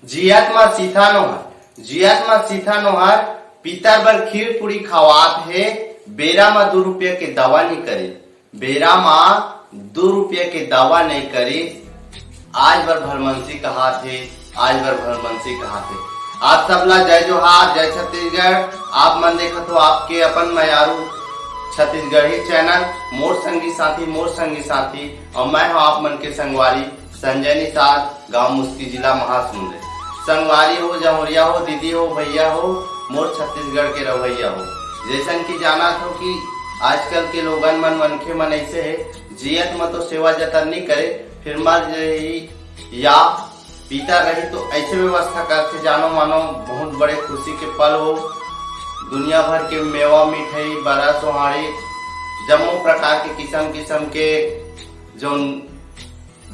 जियत मा सीथा नोहर पीतर बर खीर पूरी खवात है। बेरा मा 2 रुपया के दवा नहीं करे, बेरा मा 2 रुपया के दवा नहीं करे। आज बर भलमनसी कहा थे, आज बर भलमनसी कहा थे। आप सबला जय जोहार, जय छत्तीसगढ़। आप मन देखत हो आपके अपन मयारू छत्तीसगढ़ी चैनल मोर संगी साथी और मैं हूँ आप मन के संगवारी संजय निषाद, गांव मुस्की, जिला महासमुंद। संगवारी हो, जमोरिया हो, दीदी हो, भैया हो, मोर छत्तीसगढ़ के रवैया हो। जैसन की जाना हो कि आजकल के लोगन मनखे मन ऐसे है, जियत में तो सेवा जतन नहीं करे, फिर मर रही या पीता रही तो ऐसे व्यवस्था करके जानो मानो बहुत बड़े खुशी के पल हो। दुनिया भर के मेवा मिठाई, बड़ा सोहारी, जम्मो प्रकार के किस्म के जो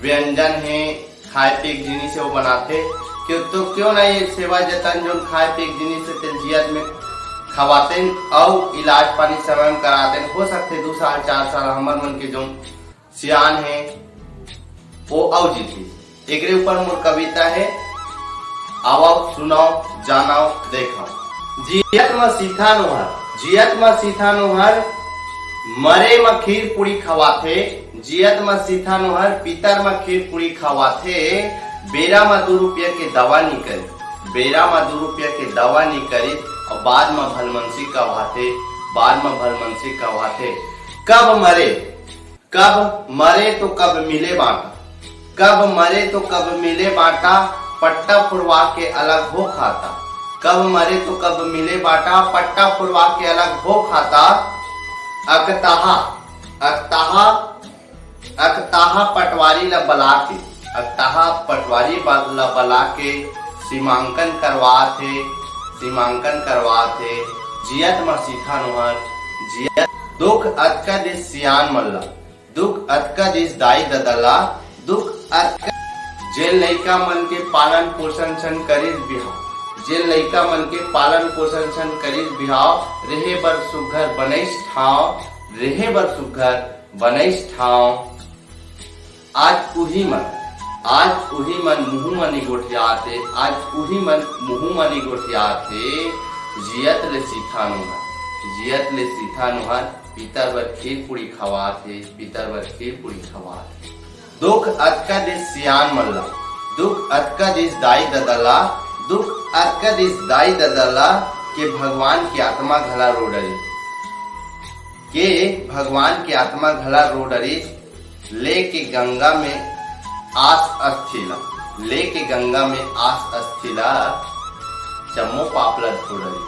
व्यंजन है खाए पी जिनिस से वो बनाते। क्यों नहीं सेवा जतन जो खाए पी जिनिस से जियत में खवाते और इलाज पानी समय में कराते। हो सकते 2 साल 4 साल हमर मन के जो सियान है वो औ जीती। एक ऊपर मोर कविता है, आओ सुनाओ जानाओ देखा। जियत में सीथा नोहर मरे में खीर पूरी खवाथे। जियत में सीथा नोहर पीतर में खीर पूरी खवाथे। बेरा में 2 रुपया के दवा नहीं करे, बेरा में 2 रुपया के दवा नहीं करे और बाद में भलमनसी कहवाथे। कब मरे तो कब मिले बाटा, कब मरे तो कब मिले बाटा, पट्टा फुरवा के अलग हो खाता। कब मरे तो कब मिले बाटा, पट्टा फुरवा के अलग हो खाता। अकताहा पटवारी ला बला के, अकताहा पटवारी ला बला के सीमांकन करवाथे। जियत में सीथा नोहर जियत दुख अतका दिस सियान मल्ला, दुख अतका दिस दाई ददला, दुख अतका जेल लइका मन के पालन पोषण छन करिस बिहाव, जेल लइका मन के पालन पोषण छन करिस बिहाव। रेहे बर सुघर बनैस ठाव। आज उही मन मुँह मनी गोठियाते, आज उही मन मुँह मनी गोठियाते। जियत ले सीथा नोहर पीतर बर खीर पूरी खवाथे। दुख अतका दिस सियान मल्ला, दुख अतका दिस दाई ददला, दुख अतका दिस दाई ददला के भगवान की आत्मा घला रो डरी, के भगवान की आत्मा घला रो डरी। लेके गंगा में आस अस्थिला, जम्मो पापला धोडरी।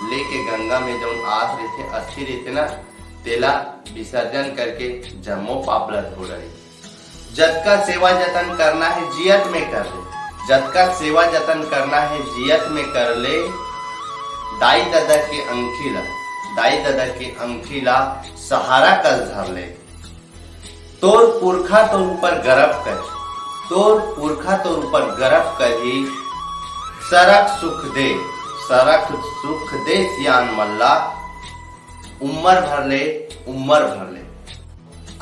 लेके गंगा में जो आस रहते अस्थि रहते ना, तेला विसर्जन करके जम्मो पापला धोडरी। जतका सेवा जतन करना है जियत में कर ले, जतका सेवा जतन करना है जियत में कर ले। दाई दादा के अंखीला सहारा कर धर ले। तोर पुरखा तोर ऊपर गर्व कर, तोर पुरखा तोर ऊपर गर्व करी। सरक सुख दे सियान मल्ला, उम्र भर ले।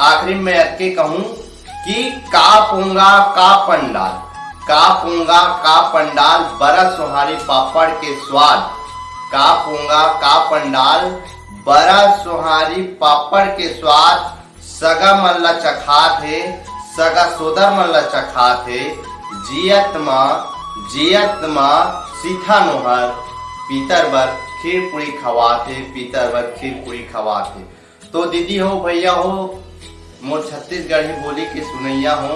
आखिरी में अटके कहूं कि का पोंगा का पंडाल बड़ा सोहारी पापड़ के स्वाद। का पोंगा का पंडाल बड़ा सोहारी पापड़ के स्वाद। सगा मल्ला चखात है, सगा सोदर मल्ला चखात है। जियत मा सीथा नोहर पीतर बर खीर पूरी खवाथे। तो दीदी हो, भैया हो, मोर छत्तीसगढ़ी बोली के सुनैया हो,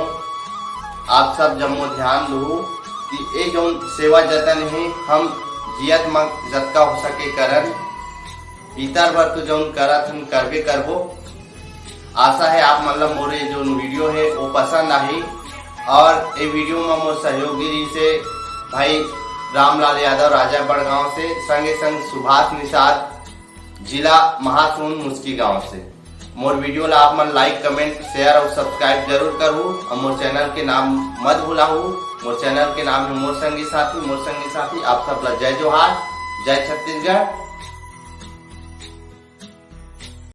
आप सब जम्मो ध्यान दो कि ये जो सेवा जतन है हम जियत में जतका हो सके करन। पीतर बर तो जो करत हम करबे करबो। आशा है आप मतलब मोरे जो वीडियो है वो पसंद आई। और ये वीडियो में मोर सहयोगी से भाई रामलाल यादव राजागढ़ गांव से, संगे संग सुभाष निषाद, जिला महासमुंद मुस्की गांव से। मोर वीडियो ला आप मन लाइक, कमेंट, शेयर और सब्सक्राइब जरूर करूँ। और मोर चैनल के नाम मत भूलाहू। मोर चैनल के नाम है मोर संगी साथी। आप सब ला जय जोहार, जय छत्तीसगढ़।